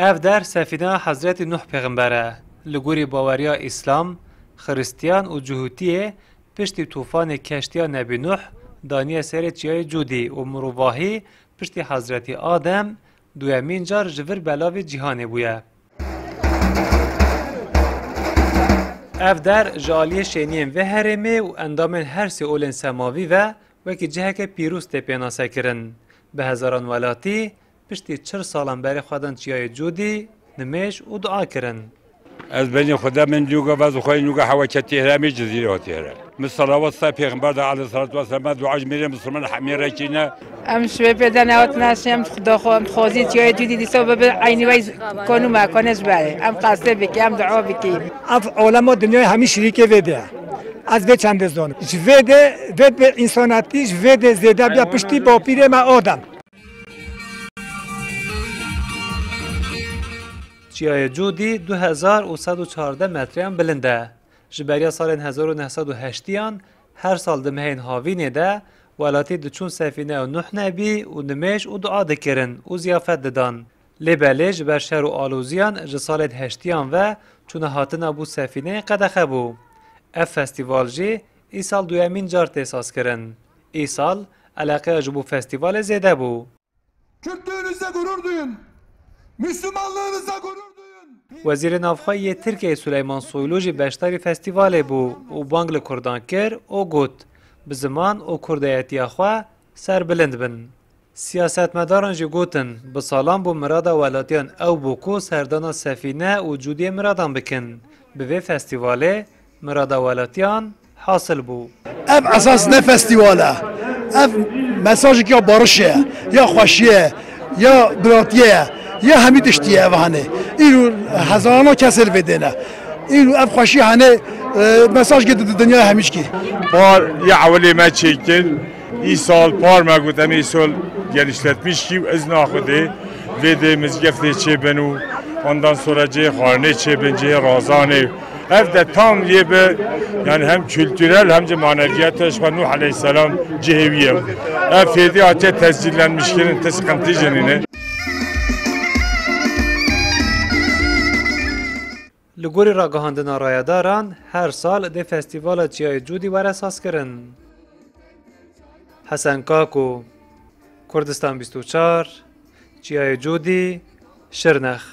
اف در سفینه حضرت نوح پیغمبره لگوری باوریا اسلام، خریستیان و جهوتیه پشتی طوفان کشتیا نبی نوح دانیه سر چیای جودی و مروواهی پشتی حضرت آدم دویمین جار جور بلاوی جهانی بویه. اف در جالی شینیم و هرمه و اندامن هر سی اولن سماوی و وکی جهک پیروز تپینا سکرن. به هزاران ولاتی پشتی 4 سالان بری خودن چیای جودی نمیش و دعا کرن. از بین خدا من لوگا و زخوای لوگا حواشتی هرامی جزیره هاتیره. مصلوات صاحب پیغمبر دا علیه الصلاة والسلام دعاش میره مسلمان حمیره کینه. ام شوی پیدا نهات نشیم خدا خوام خوازی چیای جودی دیسا به عینی ویز کنو مکانش بره. ام قصد بکی ام دعا بکی. اف علما دنیای همی شریک ویده. از به چند زون. ویده به انساناتیش ویده زیده بیا پشتی با پیر ما آدم. چیای جودی 2114 متریان بلنده. جبریا سال 1908 هر سال دمهین هاوینه ده ولاتی دچون سفینه و نوح نبی و نمیش و دعا دکرن و زیافت ددان. لباله جبر شهر و آلوزیان جسال 8 و چون هاتن ابو سفینه قدخه بو. اف فستیوال جی ای سال دویمین جار تحساس کرن. ای سال علاقه جبو فستیوال زیده بو. Kürtlüğünüzle gurur duyun. Müslümanlığınızla gurur duyun. وزیر نافخای ترکیه سلیمان سویلو جی بشتری فستیوال بو و بانگل کردان کر او گوت به زمان او کردایتی خوا سر بلند بن. سیاستمداران جی گوتن به سالان بو مرادا ولاتیان او بوکو سردانا سفینه و جودی مرادان بکن. به وی فستیواله مرادا ولاتیان حاصل بو. اف اساس نه فستیواله. اف مساجی که بارشه یا خوشیه یا براتیه یا همین دشتیه وهانه اینو هزاران کسر بدنه اینو اف خوشی هنه مساج که دنیا همیش کی Par ya avli me çekin. İyi sal par me gutem iyi sal gelişletmiş ki ez naxude ve de mizgefte çebenu ondan sonra ce harne çebence razane ev de tam diye be yani hem kültürel hem de maneviyatış ve Nuh Aleyhisselam ceheviyem ev fedi ate tescillenmişlerin te sıkıntı cenine لگوری را گهاندنا رایداران هر سال ده فستیوال چیای جودی ور اساس کرن. حسن کاکو کردستان 24 چیای جودی شرنخ